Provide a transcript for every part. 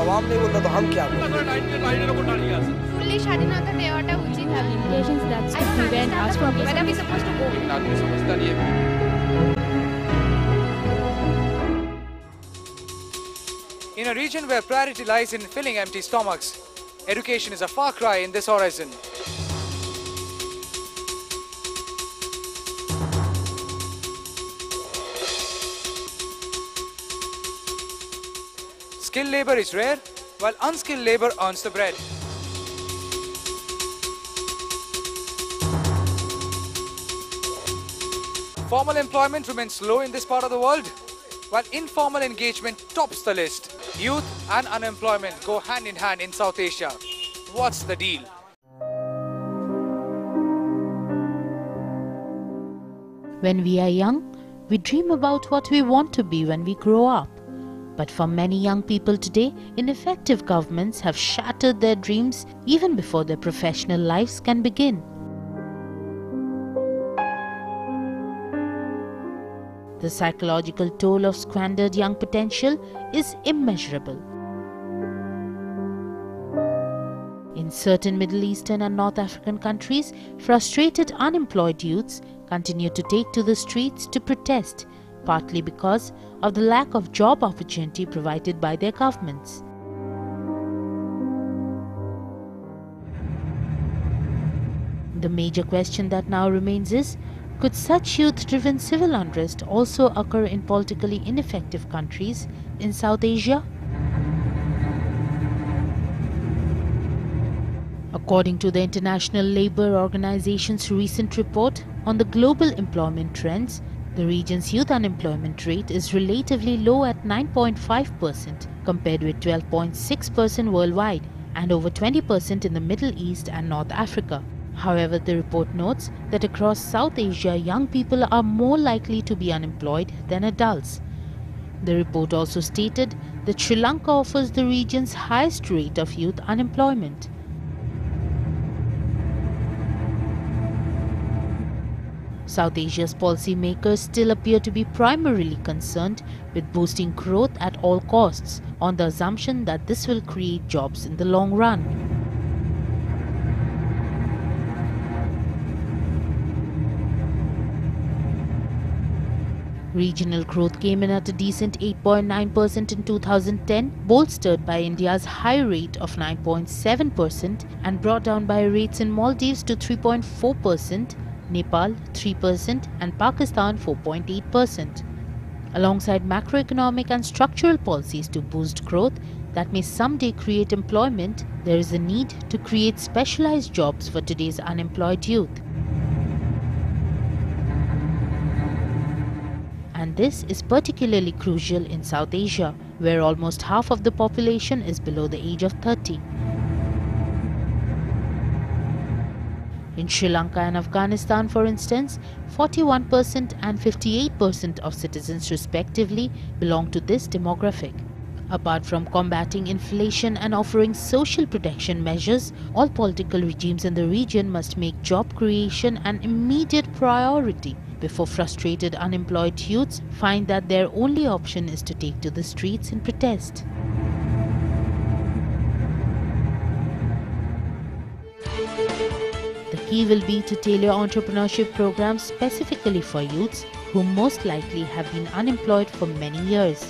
जवाब नहीं बोलता तो हम क्या करें? Fully স্বাধীনতা দেওয়াটা উচিত হবে। Limitations that prevent us from When are we supposed to go? In a region where priority lies in filling empty stomachs, education is a far cry in this horizon. Skilled labor is rare, while unskilled labor earns the bread. Formal employment remains low in this part of the world, while informal engagement tops the list. Youth and unemployment go hand in hand in South Asia. What's the deal? When we are young, we dream about what we want to be when we grow up. But for many young people today, ineffective governments have shattered their dreams even before their professional lives can begin. The psychological toll of squandered young potential is immeasurable. In certain Middle Eastern and North African countries, frustrated unemployed youths continue to take to the streets to protest, partly because of the lack of job opportunity provided by their governments. The major question that now remains is, could such youth-driven civil unrest also occur in politically ineffective countries in South Asia? According to the International Labour Organization's recent report on the global employment trends, the region's youth unemployment rate is relatively low at 9.5% compared with 12.6% worldwide and over 20% in the Middle East and North Africa. However, the report notes that across South Asia, young people are more likely to be unemployed than adults. The report also stated that Sri Lanka offers the region's highest rate of youth unemployment. South Asia's policymakers still appear to be primarily concerned with boosting growth at all costs, on the assumption that this will create jobs in the long run. Regional growth came in at a decent 8.9% in 2010, bolstered by India's high rate of 9.7% and brought down by rates in Maldives to 3.4%, Nepal 3% and Pakistan 4.8%. Alongside macroeconomic and structural policies to boost growth that may someday create employment, there is a need to create specialized jobs for today's unemployed youth. And this is particularly crucial in South Asia, where almost half of the population is below the age of 30. In Sri Lanka and Afghanistan, for instance, 41% and 58% of citizens respectively belong to this demographic. Apart from combating inflation and offering social protection measures, all political regimes in the region must make job creation an immediate priority before frustrated unemployed youths find that their only option is to take to the streets in protest. The key will be to tailor entrepreneurship programs specifically for youths who most likely have been unemployed for many years.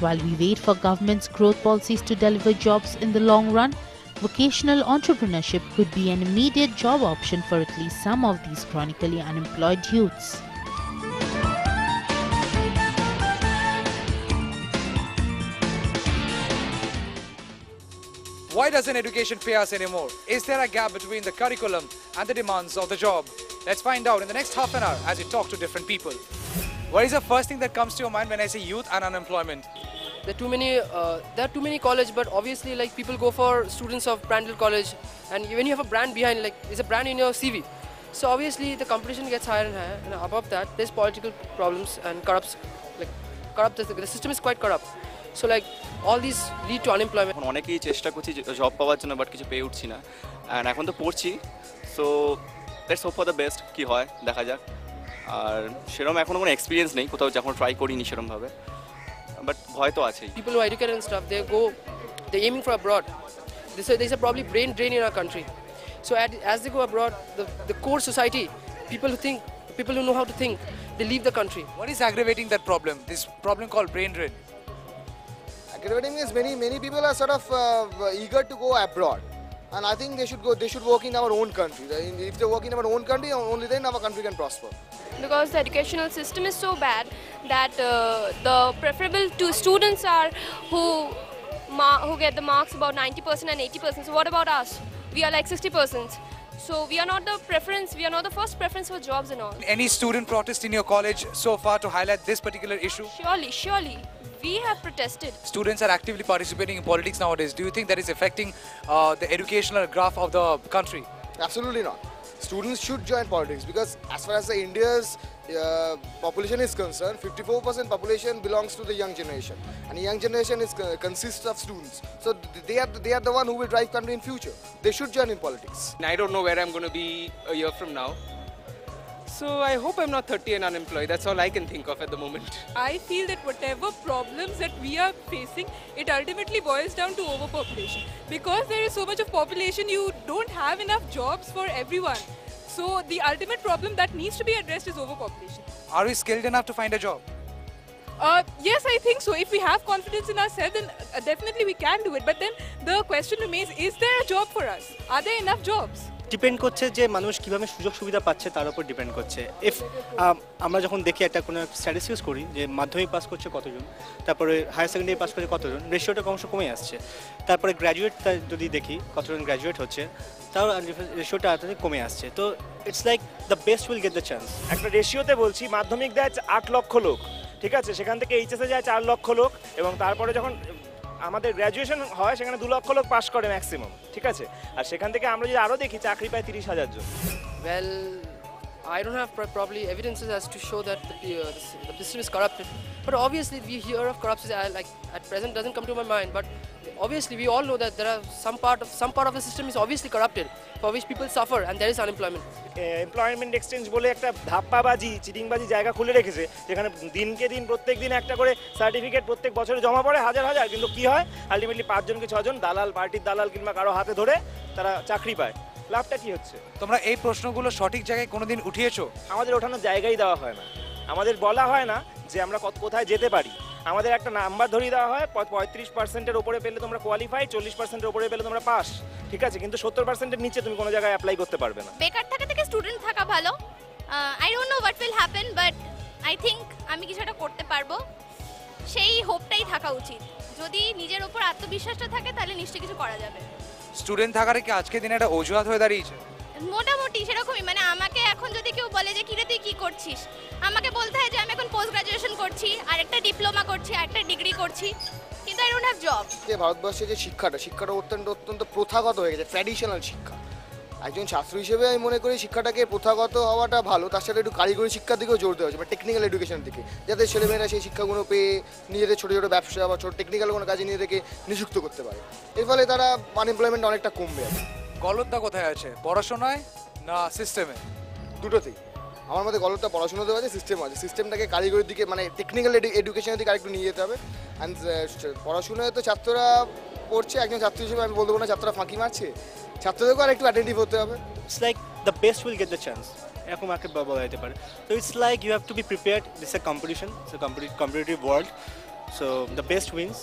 While we wait for government's growth policies to deliver jobs in the long run, vocational entrepreneurship could be an immediate job option for at least some of these chronically unemployed youths. Why doesn't education pay us anymore? Is there a gap between the curriculum and the demands of the job? Let's find out in the next half an hour as we talk to different people. What is the first thing that comes to your mind when I say youth and unemployment? There are too many colleges, but obviously like people go for students of Brandel College, and when you have a brand behind, like it's a brand in your CV, so obviously the competition gets higher and higher, and above that there's political problems and the system is quite corrupt. So like all these lead to unemployment. অনেকেই চেষ্টা করছি job পাওয়ার জন্য, but কিছু পেয়ে উঠছি না, and এখন তো পড়ছি, so let's hope for the best, কী হয় দেখা যাক। আর সেরকম এখনও কোনো এক্সপিরিয়েন্স নেই, কোথাও যখন ট্রাই করিনি সেরকমভাবে। বাট ভয় তো আছেই। People who are educated and stuff, they're aiming for abroad. There's a probably brain drain in our country. So as they go abroad, the core society, people who know how to think, they leave the country. What is aggravating that problem? This problem called brain drain. Aggravating is many people are sort of eager to go abroad, and I think they should work in our own country. If they work in our own country, only then our country can prosper. Because the educational system is so bad that the preferable to students are who get the marks about 90% and 80%. So what about us? We are like 60%. So we are not the preference. We are not the first preference for jobs and all. Any student protest in your college so far to highlight this particular issue? Surely. We have protested. Students are actively participating in politics nowadays. Do you think that is affecting the educational graph of the country? Absolutely not. Students should join politics because as far as the India's population is concerned, 54% population belongs to the young generation, and the young generation consists of students. So they are the one who will drive country in future. They should join in politics. I don't know where I'm going to be a year from now. So I hope I'm not 30 and unemployed. That's all I can think of at the moment. I feel that whatever problems that we are facing, it ultimately boils down to overpopulation. Because there is so much of population, you don't have enough jobs for everyone. So the ultimate problem that needs to be addressed is overpopulation. Are we skilled enough to find a job? Yes, I think so. If we have confidence in ourselves, then definitely we can do it. But then the question remains, is there a job for us? Are there enough jobs? Depend করছে যে মানুষ কীভাবে সুযোগ সুবিধা পাচ্ছে তার উপর depend করছে। ইফ আমরা যখন দেখি একটা কোনো স্ট্যাটিস্টিক্স করি যে মাধ্যমিক পাস করছে কতজন, তারপরে হায়ার সেকেন্ডারি পাস করছে কতজন, রেশিওটা ক্রমশ কমে আসছে। তারপরে গ্র্যাজুয়েট যদি দেখি কতজন গ্র্যাজুয়েট হচ্ছে, তাও রেশিওটা কমে আসছে। তো it's like the best will get the chance. একটা রেশিওতে বলছি, মাধ্যমিক দেয় 8 লক্ষ লোক, ঠিক আছে, সেখান থেকে এইচএসে যায় 4 লক্ষ লোক, এবং তারপরে যখন আমাদের গ্র্যাজুয়েশন হয় সেখানে 2 লক্ষ লোক পাস করে ম্যাক্সিমাম, ঠিক আছে, আর সেখান থেকে আমরা যদি আরও দেখি চাকরি পায় 30,000 জন। Well, I don't have probably evidences as to show that the system is corrupted. But obviously, we hear of corruption like at present doesn't come to my mind. But obviously, we all know that there are some part of the system is obviously corrupted, for which people suffer, and there is unemployment. Employment exchange বলে একটা ধাপ্পাবাজি চিটিংবাজি জায়গা খুলে রেখেছে, যেখানে দিনকে দিন প্রত্যেক দিন একটা করে সার্টিফিকেট প্রত্যেক বছরে জমা পড়ে হাজার হাজার, কিন্তু কি হয় আলটিমেটলি 5 জন কি 6 জন দালাল, পার্টির দালাল কিংবা কারো হাতে ধরে তারা চাকরি পায়। লাভটা কি হচ্ছে? তোমরা এই প্রশ্নগুলো সঠিক জায়গায় কোনোদিন উঠিয়েছো? আমাদের ওঠানোর জায়গাই দেওয়া হয় না, আমাদের বলা হয় না যে আমরা কোথায় যেতে পারি। আমাদের একটা নাম্বার ধরিয়ে দেওয়া হয়, 35%-এর উপরে পেলে তোমরা কোয়ালিফাই, 40%-এর উপরে পেলে তোমরা পাস, ঠিক আছে, কিন্তু 70%-এর নিচে তুমি কোনো জায়গায় অ্যাপ্লাই করতে পারবে না। বেকার থাকা থেকে স্টুডেন্ট থাকা ভালো। I don't know what will happen, but I think আমি কিছুটা করতে পারবো, সেই হোপটাই থাকা উচিত। যদি নিজের উপর আত্মবিশ্বাসটা থাকে তাহলে নিশ্চয়ই কিছু করা যাবে। স্টুডেন্ট থাকার কি আজকের দিনে একটা অজুহাত হয়ে দাঁড়িয়েছে? মোটামুটি সেরকমই, মানে আমাকে এখন যদি কেউ বলে যে কিরে তুই কি করছিস, আমাকে বলতে হয় যে আমি এখন পোস্ট গ্রাজুয়েশন করছি, আর একটা ডিপ্লোমা করছি, আর একটা ডিগ্রি করছি, কিন্তু আই ডোন্ট হ্যাভ জব। যে ভারতবর্ষে যে শিক্ষাটা অত্যন্ত প্রথাগত হয়ে গেছে, ট্র্যাডিশনাল শিক্ষা। একজন ছাত্র হিসেবে আমি মনে করি শিক্ষাটাকে প্রথাগত হওয়াটা ভালো, তার সাথে একটু কারিগরি শিক্ষার দিকেও জোর দেওয়া হচ্ছে, বা টেকনিক্যাল এডুকেশন দিকে, যাতে ছেলেমেয়েরা সেই শিক্ষাগুলো পেয়ে নিজেদের ছোটো ছোটো ব্যবসা বা ছোটো টেকনিক্যাল কোনো কাজে নিজেদেরকে নিযুক্ত করতে পারে। এর ফলে তারা আনএমপ্লয়মেন্ট অনেকটা কমবে। গলতটা কোথায় আছে, পড়াশোনায় না সিস্টেমে? দুটোতেই আমার মধ্যে গলতটা পড়াশোনাতেও আছে, সিস্টেম আছে। সিস্টেমটাকে কারিগরির দিকে মানে টেকনিক্যাল এডুকেশনের দিকে আরেকটু নিয়ে যেতে হবে। অ্যান্ড পড়াশোনায় তো ছাত্ররা পড়ছে, একজন ছাত্র হিসেবে আমি বলবো না ছাত্ররা ফাঁকি মারছে, ছাত্রদেরকেও আর একটু অ্যাটেন্টিভ হতে হবে। It's like the best will get the chance, এরকম একটা বলা যেতে পারে। তো it's like you have to be prepared, this a competition, it's a competitive world, so the best wins.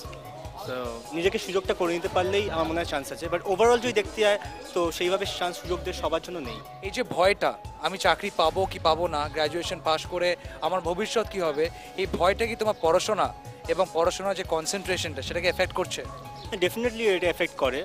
তো নিজেকে সুযোগটা করে নিতে পারলেই আমার মনে হয় চান্স আছে, বাট ওভারঅল যদি দেখতে হয় তো সেইভাবে চান্স সুযোগ দিয়ে সবার জন্য নেই। এই যে ভয়টা, আমি চাকরি পাবো কি পাবো না, গ্র্যাজুয়েশন পাস করে আমার ভবিষ্যৎ কি হবে, এই ভয়টা কি তোমার পড়াশোনা এবং পড়াশোনার যে কনসেন্ট্রেশনটা সেটাকে এফেক্ট করছে? ডেফিনেটলি এটা এফেক্ট করে,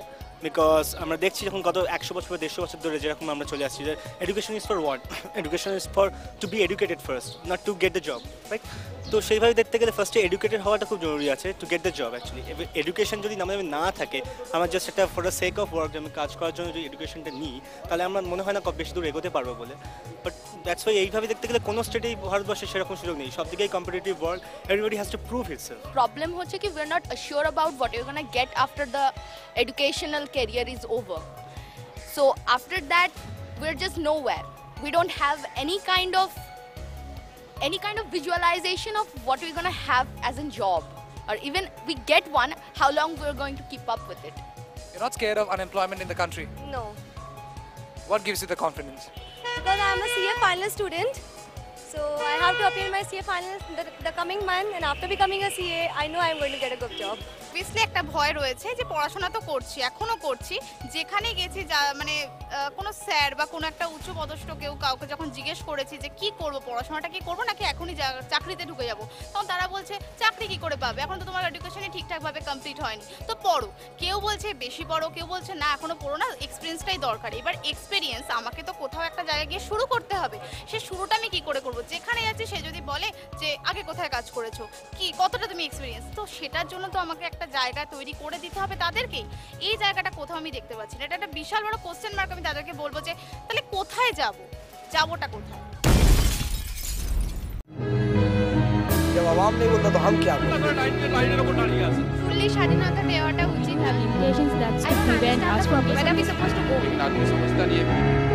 বিকজ আমরা দেখছি যখন গত 100 বছর বা 150 বছর ধরে যেরকম আমরা চলে আসছি যে education is for what, education is for to be educated first, not to get the job, right? তো সেইভাবে দেখতে গেলে ফার্স্টে এডুকেটেড হওয়াটা খুব জরুরি আছে two get the job actually. Education যদি আমাদের না থাকে, আমার জাস্ট একটা for the sake of work আমি কাজ করার জন্য যদি এডুকেশনটা নিই, তাহলে আমার মনে হয় না বেশি দূর এগোতে পারবো বলে। বাট দ্যাটস ওয়াই এইভাবে দেখতে গেলে কোনো স্টেটেই ভারতবর্ষে সেরকম সুযোগ নেই, সব দিকেই competitive world, everybody has to prove himself. Problem হচ্ছে কি we are not assure about what you gonna get after the educational career is over. So after that we are just nowhere, we don't have any kind of visualization of what we're going to have as a job. or even we get one, how long we're going to keep up with it. You're not scared of unemployment in the country. No. What gives you the confidence? Because I'm a CA final student. So I have to appear in my CA finals the coming month, and after becoming a CA, I know I'm going to get a good job. Obviously একটা ভয় রয়েছে যে পড়াশোনা তো করছি, এখনো করছি, যেখানে গেছি যা মানে কোনো স্যার বা কোনো একটা উচ্চ পদস্থ কেউ কাউকে যখন জিজ্ঞেস করেছি যে কি করব, পড়াশোনাটা কি করব নাকি এখনই চাকরিতে ঢুকে যাব, তখন তারা বলছে চাকরি কি করে পাবে, এখন তো তোমার এডুকেশনই ঠিকঠাকভাবে কমপ্লিট হয়নি, তো পড়ো। কেউ বলছে বেশি পড়ো, কেউ বলছে না এখনো পড়ো না, এক্সপিরিয়েন্সটাই দরকার। এবার এক্সপিরিয়েন্স আমাকে তো কোথাও একটা জায়গায় গিয়ে শুরু করতে হবে, সে শুরুটা আমি কি করে করব? যেখানে যাচ্ছি সে যদি বলে যে আগে কোথায় কাজ করেছো, কি কতটা তুমি এক্সপিরিয়েন্স, তো সেটার জন্য তো আমাকে একটা জায়গা তৈরি করে দিতে হবে তাদেরকেই। এই জায়গাটা কোথাও আমি দেখতে পাচ্ছি না, এটা একটা বিশাল বড় কোশ্চেন মার্ক। আমি তাদেরকে বলবো যে তাহলে কোথায় যাবোটা কোথায়? जब आवाम नहीं बोलता तो हम क्या बोलें? ফুললি স্বাধীনতা দেওয়াটা উচিত। Have limitations that still prevent us from Where are we supposed to go? नागरिक समझता नहीं है